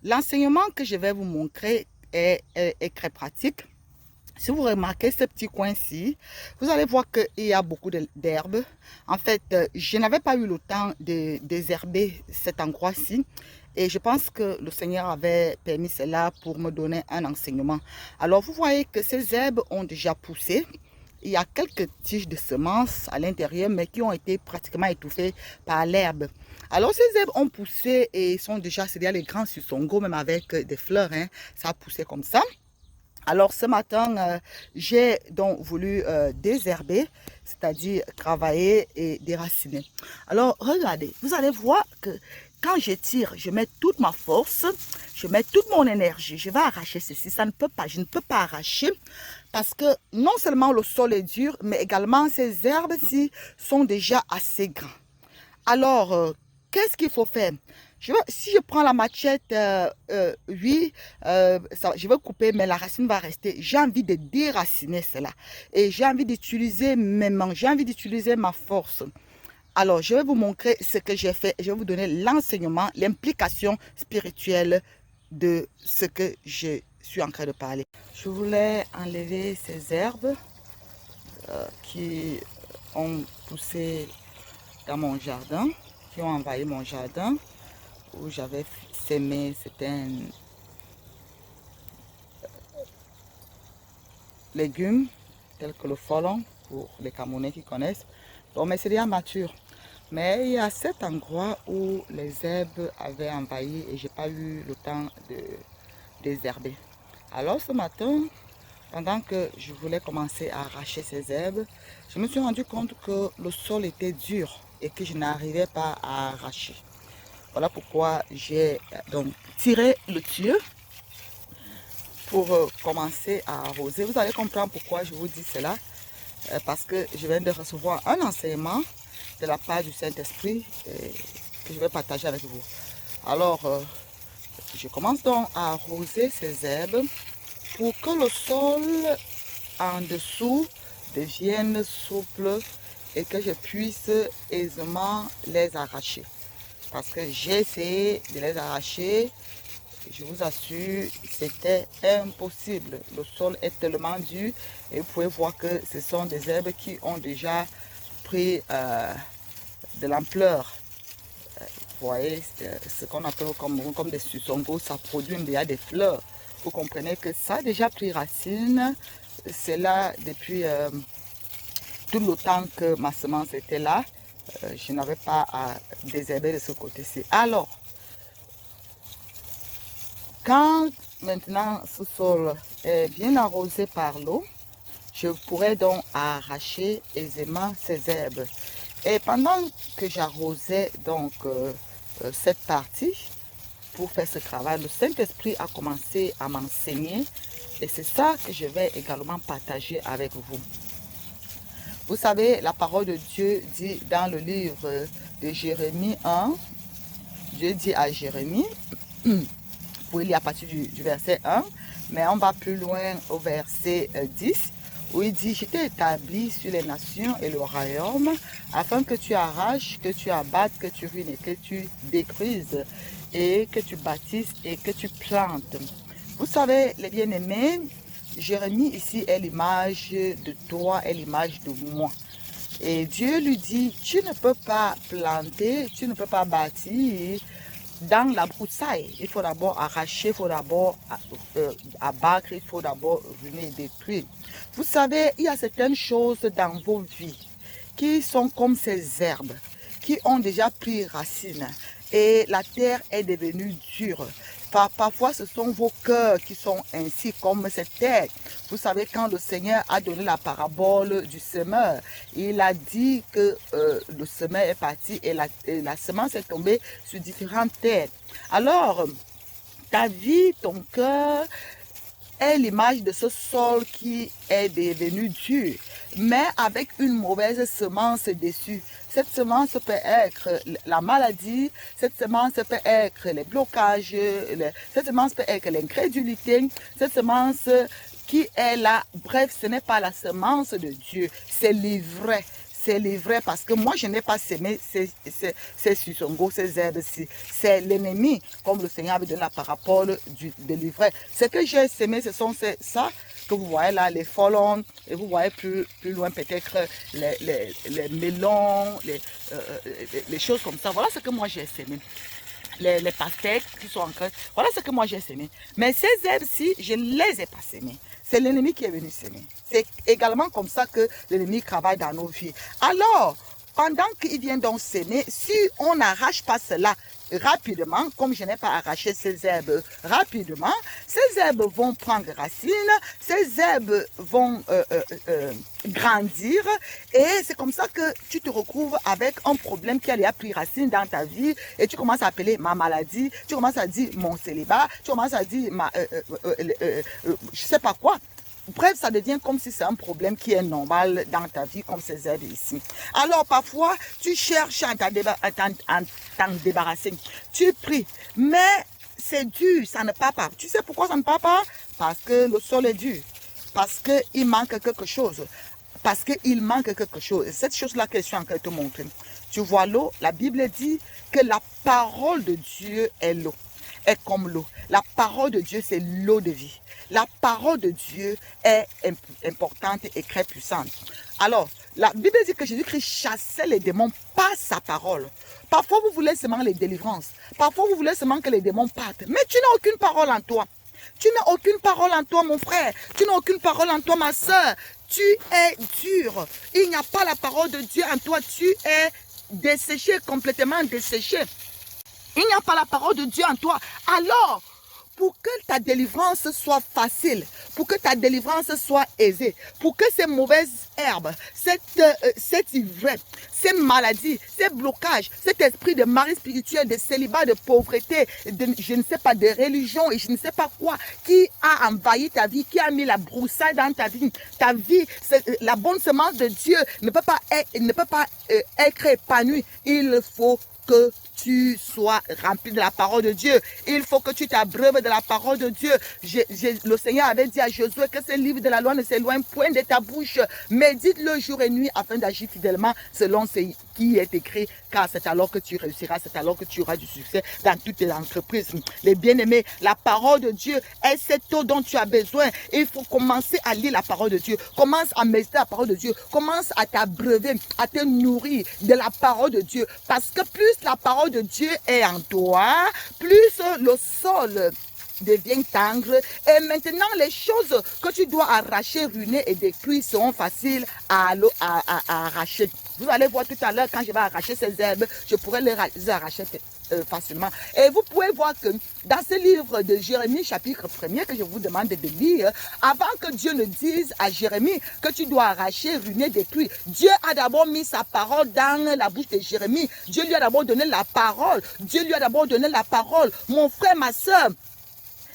L'enseignement que je vais vous montrer est très pratique. Si vous remarquez ce petit coin-ci, vous allez voir qu'il y a beaucoup d'herbes. En fait, je n'avais pas eu le temps de désherber cet endroit-ci. Et je pense que le Seigneur avait permis cela pour me donner un enseignement. Alors, vous voyez que ces herbes ont déjà poussé. Il y a quelques tiges de semences à l'intérieur, mais qui ont été pratiquement étouffées par l'herbe. Alors, ces herbes ont poussé et sont déjà, c'est-à-dire les grands susongos, même avec des fleurs, hein, ça a poussé comme ça. Alors, ce matin, j'ai donc voulu désherber, c'est-à-dire travailler et déraciner. Alors, regardez, vous allez voir que quand je tire, je mets toute ma force, je mets toute mon énergie. Je vais arracher ceci, ça ne peut pas, je ne peux pas arracher parce que non seulement le sol est dur, mais également ces herbes-ci sont déjà assez grands. Alors, qu'est-ce qu'il faut faire? Si je prends la machette, oui, je vais couper, mais la racine va rester. J'ai envie de déraciner cela. Et j'ai envie d'utiliser mes mains, j'ai envie d'utiliser ma force. Alors, je vais vous montrer ce que j'ai fait. Je vais vous donner l'enseignement, l'implication spirituelle de ce que je suis en train de parler. Je voulais enlever ces herbes qui ont poussé dans mon jardin, qui ont envahi mon jardin où j'avais sémé certains légumes tels que le folon pour les Camerounais qui connaissent. Bon, mais c'est déjà mature. Mais il y a cet endroit où les herbes avaient envahi et j'ai pas eu le temps de désherber. Alors ce matin, pendant que je voulais commencer à arracher ces herbes, je me suis rendu compte que le sol était dur et que je n'arrivais pas à arracher. Voilà pourquoi j'ai donc tiré le tuyau pour commencer à arroser. Vous allez comprendre pourquoi je vous dis cela. Parce que je viens de recevoir un enseignement de la part du Saint-Esprit que je vais partager avec vous. Alors, je commence donc à arroser ces herbes pour que le sol en dessous devienne souple et que je puisse aisément les arracher. Parce que j'ai essayé de les arracher, je vous assure, c'était impossible. Le sol est tellement dur et vous pouvez voir que ce sont des herbes qui ont déjà pris de l'ampleur. Vous voyez, ce qu'on appelle comme des susongos, ça produit déjà des fleurs. Vous comprenez que ça a déjà pris racine. C'est là depuis tout le temps que ma semence était là. Je n'avais pas à désherber de ce côté-ci. Alors, quand maintenant ce sol est bien arrosé par l'eau, je pourrais donc arracher aisément ces herbes. Et pendant que j'arrosais donc cette partie pour faire ce travail, le Saint-Esprit a commencé à m'enseigner et c'est ça que je vais également partager avec vous. Vous savez, la parole de Dieu dit dans le livre de Jérémie 1, Dieu dit à Jérémie, vous pouvez lire à partir du verset 1, mais on va plus loin au verset 10, où il dit, je t'ai établi sur les nations et le royaume, afin que tu arraches, que tu abattes, que tu ruines, que tu détruises, et que tu bâtisses et que tu plantes. Vous savez, les bien-aimés, Jérémie ici est l'image de toi, est l'image de moi. Et Dieu lui dit, tu ne peux pas planter, tu ne peux pas bâtir dans la broussaille. Il faut d'abord arracher, il faut d'abord abattre, il faut d'abord ruiner et détruire. Vous savez, il y a certaines choses dans vos vies qui sont comme ces herbes, qui ont déjà pris racine et la terre est devenue dure. Parfois, ce sont vos cœurs qui sont ainsi comme cette terre. Vous savez, quand le Seigneur a donné la parabole du semeur, il a dit que le semeur est parti et la semence est tombée sur différentes terres. Alors, ta vie, ton cœur est l'image de ce sol qui est devenu dur, mais avec une mauvaise semence dessus. Cette semence peut être la maladie, cette semence peut être les blocages, cette semence peut être l'incrédulité, cette semence qui est là. Bref, ce n'est pas la semence de Dieu, c'est l'ivraie. c'est l'ivraie parce que moi, je n'ai pas sémé ces susongos, ces herbes-ci. C'est l'ennemi, comme le Seigneur avait donné la parabole de l'ivraie. Ce que j'ai sémé, ce sont ça que vous voyez là, les folons, et vous voyez plus loin peut-être les melons, les choses comme ça. Voilà ce que moi j'ai sémé. Les pastèques qui sont en creux. Voilà ce que moi j'ai semé. Mais ces herbes-ci, je ne les ai pas semées. C'est l'ennemi qui est venu semer. C'est également comme ça que l'ennemi travaille dans nos vies. Alors, pendant qu'il vient donc semer, si on n'arrache pas cela rapidement, comme je n'ai pas arraché ces herbes rapidement, ces herbes vont prendre racine, ces herbes vont grandir et c'est comme ça que tu te retrouves avec un problème qui a pris racine dans ta vie et tu commences à appeler ma maladie, tu commences à dire mon célibat, tu commences à dire je sais pas quoi. Bref, ça devient comme si c'est un problème qui est normal dans ta vie, comme ces herbes ici. Alors, parfois, tu cherches à t'en débarrasser. Tu pries, mais c'est dur, ça ne part pas. Tu sais pourquoi ça ne part pas? Parce que le sol est dur. Parce qu'il manque quelque chose. Parce qu'il manque quelque chose. Et cette chose-là que je suis en train de te montrer. Tu vois l'eau? La Bible dit que la parole de Dieu est l'eau. Est comme l'eau. La parole de Dieu, c'est l'eau de vie. La parole de Dieu est importante et très puissante. Alors, la Bible dit que Jésus-Christ chassait les démons par sa parole. Parfois, vous voulez seulement les délivrances. Parfois, vous voulez seulement que les démons partent. Mais tu n'as aucune parole en toi. Tu n'as aucune parole en toi, mon frère. Tu n'as aucune parole en toi, ma soeur. Tu es dur. Il n'y a pas la parole de Dieu en toi. Tu es desséché, complètement desséché. Il n'y a pas la parole de Dieu en toi. Alors, pour que ta délivrance soit facile, pour que ta délivrance soit aisée, pour que ces mauvaises herbes, cette ivresse, ces maladies, ces blocages, cet esprit de mari spirituel, de célibat, de pauvreté, de je ne sais pas, de religion et je ne sais pas quoi, qui a envahi ta vie, qui a mis la broussaille dans ta vie, la bonne semence de Dieu ne peut pas être épanouie. Il faut que tu sois rempli de la parole de Dieu. Il faut que tu t'abreuves de la parole de Dieu. Le Seigneur avait dit à Josué que ce livre de la loi ne s'éloigne point de ta bouche. Médite-le jour et nuit afin d'agir fidèlement selon ce qui est écrit, car c'est alors que tu réussiras, c'est alors que tu auras du succès dans toutes tes entreprises. Les bien-aimés, la parole de Dieu est cette eau dont tu as besoin. Il faut commencer à lire la parole de Dieu. Commence à méditer la parole de Dieu. Commence à t'abreuver, à te nourrir de la parole de Dieu. Parce que plus la parole de Dieu est en toi, plus le sol devient tendre et maintenant les choses que tu dois arracher, ruiner et détruire seront faciles à arracher. Vous allez voir tout à l'heure quand je vais arracher ces herbes, je pourrai les arracher facilement. Et vous pouvez voir que dans ce livre de Jérémie chapitre 1er que je vous demande de lire, avant que Dieu ne dise à Jérémie que tu dois arracher, ruiner, détruire, Dieu a d'abord mis sa parole dans la bouche de Jérémie. Dieu lui a d'abord donné la parole. Dieu lui a d'abord donné la parole. Mon frère, ma soeur,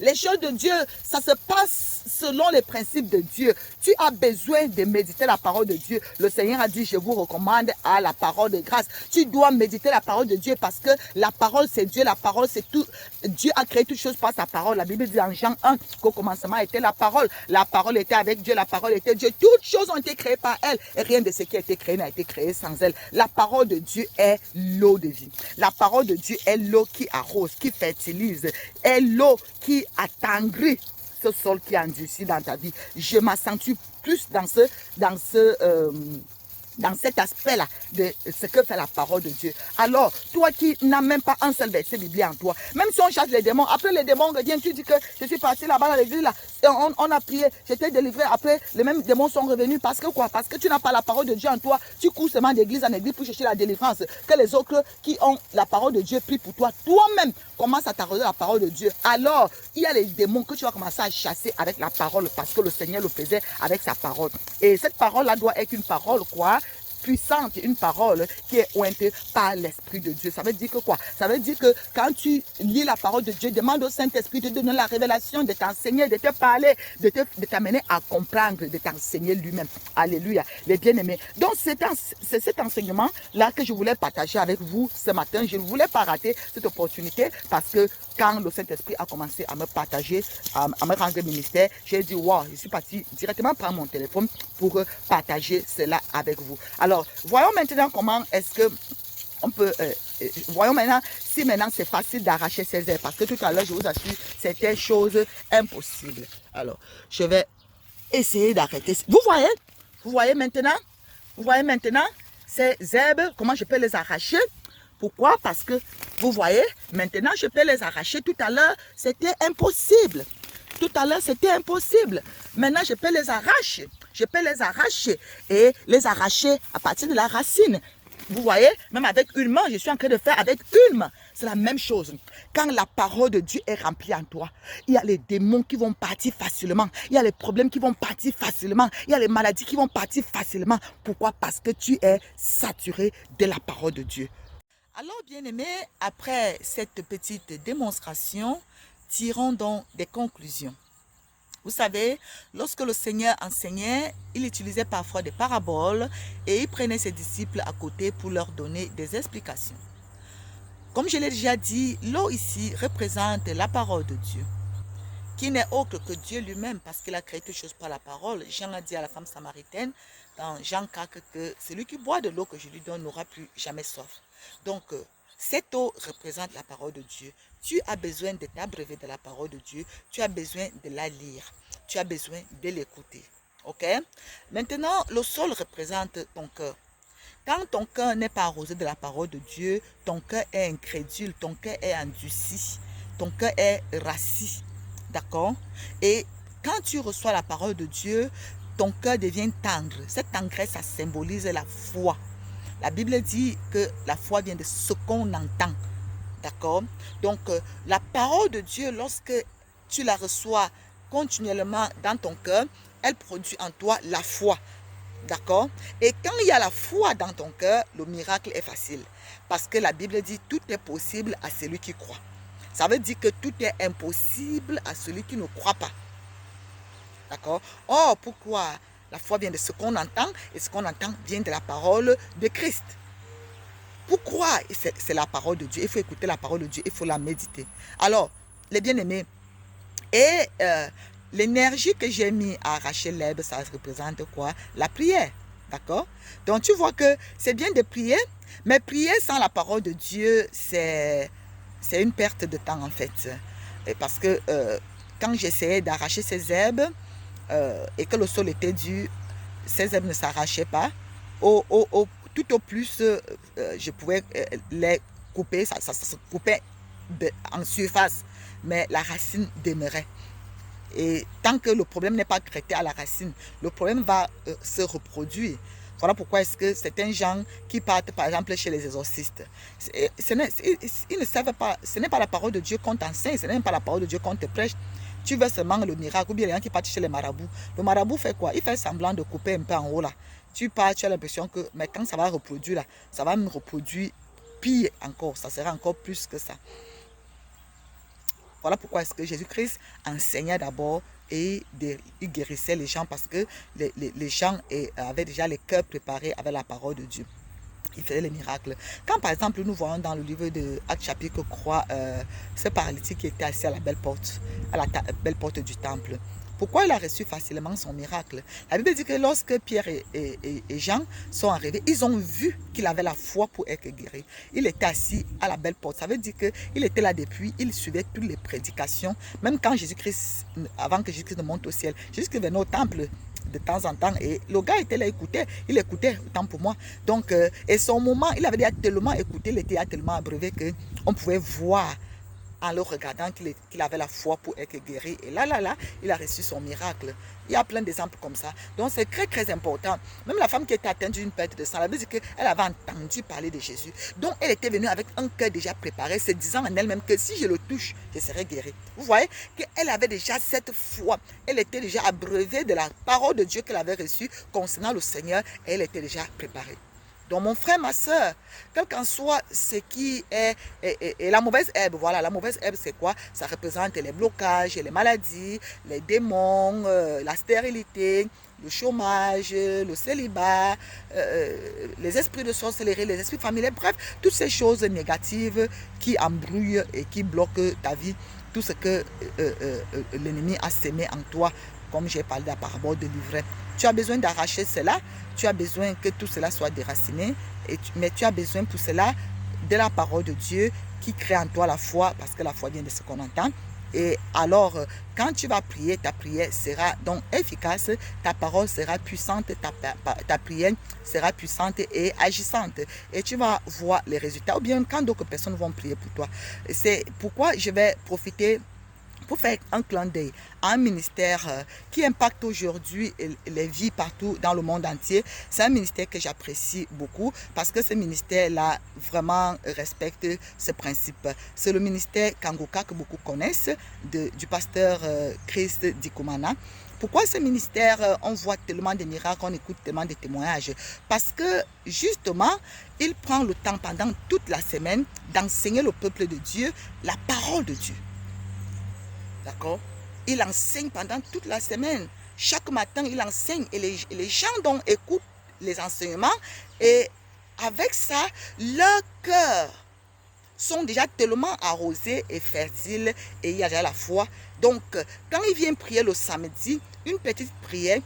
les choses de Dieu, ça se passe selon les principes de Dieu. Tu as besoin de méditer la parole de Dieu. Le Seigneur a dit, je vous recommande à la parole de grâce. Tu dois méditer la parole de Dieu parce que la parole c'est Dieu, la parole c'est tout. Dieu a créé toutes choses par sa parole. La Bible dit en Jean 1 qu'au commencement était la parole. La parole était avec Dieu, la parole était Dieu. Toutes choses ont été créées par elle et rien de ce qui a été créé n'a été créé sans elle. La parole de Dieu est l'eau de vie. La parole de Dieu est l'eau qui arrose, qui fertilise, est l'eau qui attendrit ce sol qui endurcit dans ta vie. Je m'accentue plus dans cet aspect-là de ce que fait la parole de Dieu. Alors, toi qui n'as même pas un seul verset biblique en toi, même si on chasse les démons, après les démons reviennent, tu dis que je suis parti là-bas dans l'église, là, et on a prié, j'étais délivré, après les mêmes démons sont revenus, parce que quoi? Parce que tu n'as pas la parole de Dieu en toi, tu cours seulement d'église en église pour chercher la délivrance, que les autres qui ont la parole de Dieu prient pour toi, toi-même, commence à t'arroser la parole de Dieu. Alors, il y a les démons que tu vas commencer à chasser avec la parole, parce que le Seigneur le faisait avec sa parole. Et cette parole-là doit être une parole, quoi? Puissante, une parole qui est ointée par l'Esprit de Dieu. Ça veut dire que quoi? Ça veut dire que quand tu lis la parole de Dieu, demande au Saint-Esprit de te donner la révélation, de t'enseigner, de te parler, de t'amener à comprendre, de t'enseigner lui-même. Alléluia, les bien-aimés. Donc, c'est cet enseignement-là que je voulais partager avec vous ce matin. Je ne voulais pas rater cette opportunité parce que quand le Saint-Esprit a commencé à me partager, à me rendre ministère, j'ai dit, wow, je suis parti directement prendre mon téléphone pour partager cela avec vous. Alors, Alors, voyons maintenant comment est-ce que on peut... voyons maintenant si maintenant c'est facile d'arracher ces herbes. Parce que tout à l'heure, je vous assure, c'était chose impossible. Alors, je vais essayer d'arrêter. Vous voyez maintenant? Vous voyez maintenant ces herbes, comment je peux les arracher? Pourquoi? Parce que, vous voyez, maintenant, je peux les arracher. Tout à l'heure, c'était impossible. Tout à l'heure, c'était impossible. Maintenant, je peux les arracher. Je peux les arracher et les arracher à partir de la racine. Vous voyez, même avec une main, je suis en train de faire avec une main. C'est la même chose. Quand la parole de Dieu est remplie en toi, il y a les démons qui vont partir facilement. Il y a les problèmes qui vont partir facilement. Il y a les maladies qui vont partir facilement. Pourquoi? Parce que tu es saturé de la parole de Dieu. Alors, bien-aimés, après cette petite démonstration, tirons donc des conclusions. Vous savez, lorsque le Seigneur enseignait, il utilisait parfois des paraboles et il prenait ses disciples à côté pour leur donner des explications. Comme je l'ai déjà dit, l'eau ici représente la parole de Dieu, qui n'est autre que Dieu lui-même parce qu'il a créé toutes choses par la parole. Jean a dit à la femme samaritaine dans Jean 4 que celui qui boit de l'eau que je lui donne n'aura plus jamais soif. Donc, cette eau représente la parole de Dieu. Tu as besoin de t'abreuver de la parole de Dieu. Tu as besoin de la lire. Tu as besoin de l'écouter. Ok? Maintenant, le sol représente ton cœur. Quand ton cœur n'est pas arrosé de la parole de Dieu, ton cœur est incrédule, ton cœur est endurci, ton cœur est rassis. D'accord? Et quand tu reçois la parole de Dieu, ton cœur devient tendre. Cette tendresse, ça symbolise la foi. La Bible dit que la foi vient de ce qu'on entend. D'accord? Donc, la parole de Dieu, lorsque tu la reçois continuellement dans ton cœur, elle produit en toi la foi. D'accord? Et quand il y a la foi dans ton cœur, le miracle est facile. Parce que la Bible dit tout est possible à celui qui croit. Ça veut dire que tout est impossible à celui qui ne croit pas. D'accord? Or, pourquoi? La foi vient de ce qu'on entend et ce qu'on entend vient de la parole de Christ. Pourquoi? C'est la parole de Dieu. Il faut écouter la parole de Dieu, il faut la méditer. Alors, les bien-aimés, et l'énergie que j'ai mis à arracher l'herbe, ça représente quoi? La prière. D'accord? Donc, tu vois que c'est bien de prier, mais prier sans la parole de Dieu, c'est une perte de temps en fait. Et parce que quand j'essayais d'arracher ces herbes, et que le sol était dur, ces herbes ne s'arrachaient pas. Tout au plus, je pouvais les couper, ça se coupait en surface, mais la racine demeurait. Et tant que le problème n'est pas traité à la racine, le problème va se reproduire. Voilà pourquoi est-ce que certains gens qui partent par exemple chez les exorcistes, ils ne savent pas, ce n'est pas la parole de Dieu qu'on t'enseigne, ce n'est pas la parole de Dieu qu'on te prêche. Tu veux seulement le miracle, ou bien les gens qui partent chez les marabouts. Le marabout fait quoi? Il fait semblant de couper un peu en haut là. Tu pars, tu as l'impression que, mais quand ça va reproduire là, ça va me reproduire pire encore, ça sera encore plus que ça. Voilà pourquoi est-ce que Jésus-Christ enseignait d'abord et il guérissait les gens parce que les gens avaient déjà les cœurs préparés avec la parole de Dieu. Il faisait les miracles. Quand par exemple nous voyons dans le livre de Actes chapitre 3, ce paralytique qui était assis à la belle porte du temple. Pourquoi il a reçu facilement son miracle? La Bible dit que lorsque Pierre et Jean sont arrivés, ils ont vu qu'il avait la foi pour être guéri. Il était assis à la belle porte. Ça veut dire qu'il était là depuis, il suivait toutes les prédications. Même quand Jésus-Christ, avant que Jésus-Christ ne monte au ciel, Jésus-Christ venait au temple de temps en temps et le gars était là, il écoutait autant pour moi. Donc, et son moment, il avait déjà tellement écouté, il était tellement abreuvé qu'on pouvait voir en le regardant qu'il avait la foi pour être guéri. Et là, il a reçu son miracle. Il y a plein d'exemples comme ça. Donc, c'est très, très important. Même la femme qui était atteinte d'une perte de sang, elle veut dire qu'elle avait entendu parler de Jésus. Donc, elle était venue avec un cœur déjà préparé, se disant en elle-même que si je le touche, je serai guérie. Vous voyez qu'elle avait déjà cette foi. Elle était déjà abreuvée de la parole de Dieu qu'elle avait reçue concernant le Seigneur et elle était déjà préparée. Donc, mon frère, ma soeur, quel qu'en soit ce qui est la mauvaise herbe, voilà, la mauvaise herbe, c'est quoi? Ça représente les blocages, les maladies, les démons, la stérilité, le chômage, le célibat, les esprits de sorcellerie, les esprits familiers, bref, toutes ces choses négatives qui embrouillent et qui bloquent ta vie, tout ce que l'ennemi a sémé en toi comme j'ai parlé de la parabole de l'ivraie. Tu as besoin d'arracher cela, tu as besoin que tout cela soit déraciné, mais tu as besoin pour cela de la parole de Dieu qui crée en toi la foi, parce que la foi vient de ce qu'on entend. Et alors, quand tu vas prier, ta prière sera donc efficace, ta parole sera puissante, ta prière sera puissante et agissante. Et tu vas voir les résultats, ou bien quand d'autres personnes vont prier pour toi. C'est pourquoi je vais profiter pour faire un clin d'œil à un ministère qui impacte aujourd'hui les vies partout dans le monde entier. C'est un ministère que j'apprécie beaucoup parce que ce ministère-là vraiment respecte ce principe. C'est le ministère Kangoka que beaucoup connaissent, du pasteur Christ Dikumana. Pourquoi ce ministère, on voit tellement de miracles, on écoute tellement de témoignages? Parce que justement, il prend le temps pendant toute la semaine d'enseigner le peuple de Dieu la parole de Dieu. D'accord? Il enseigne pendant toute la semaine. Chaque matin, il enseigne et les gens donc écoutent les enseignements et avec ça, leurs cœurs sont déjà tellement arrosés et fertiles et il y a déjà la foi. Donc, quand il vient prier le samedi, une petite prière,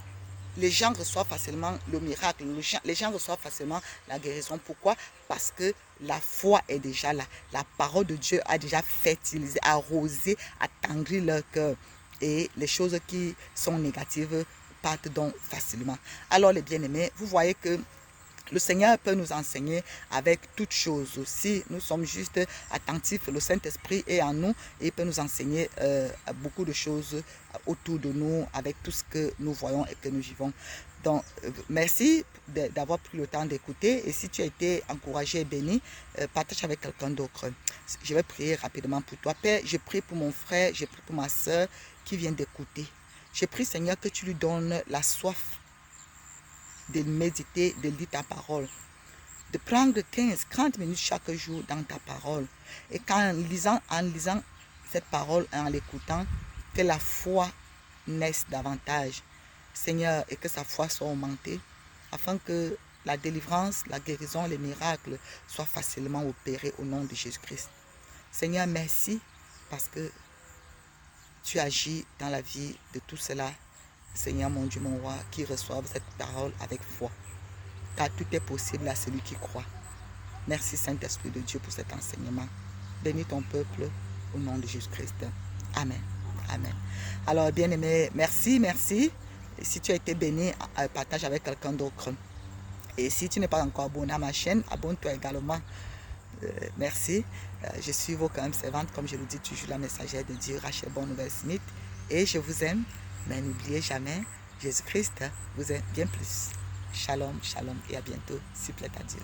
les gens reçoivent facilement le miracle, les gens reçoivent facilement la guérison. Pourquoi? Parce que la foi est déjà là. La parole de Dieu a déjà fertilisé, arrosé, attendri leur cœur. Et les choses qui sont négatives partent donc facilement. Alors les bien-aimés, vous voyez que le Seigneur peut nous enseigner avec toutes choses. Si nous sommes juste attentifs, le Saint-Esprit est en nous et il peut nous enseigner beaucoup de choses autour de nous avec tout ce que nous voyons et que nous vivons. Donc, merci d'avoir pris le temps d'écouter. Et si tu as été encouragé et béni, partage avec quelqu'un d'autre. Je vais prier rapidement pour toi. Père, je prie pour mon frère, je prie pour ma soeur qui vient d'écouter. Je prie, Seigneur, que tu lui donnes la soif de méditer, de lire ta parole, de prendre 15-30 minutes chaque jour dans ta parole. Et qu'en lisant cette parole et en l'écoutant, que la foi naisse davantage, Seigneur, et que sa foi soit augmentée, afin que la délivrance, la guérison, les miracles soient facilement opérés au nom de Jésus-Christ. Seigneur, merci parce que tu agis dans la vie de tout cela. Seigneur mon Dieu, mon roi, qui reçoivent cette parole avec foi. Car tout est possible à celui qui croit. Merci Saint-Esprit de Dieu pour cet enseignement. Bénis ton peuple au nom de Jésus-Christ. Amen. Amen. Alors, bien-aimé, merci. Et si tu as été béni, partage avec quelqu'un d'autre. Et si tu n'es pas encore abonné à ma chaîne, abonne-toi également. Merci. Je suis vos quand même servante, comme je le dis toujours, la messagère de Dieu, Rachel Bonne Nouvelle Smith. Et je vous aime. Mais n'oubliez jamais, Jésus-Christ vous aime bien plus. Shalom, shalom et à bientôt, s'il plaît à Dieu.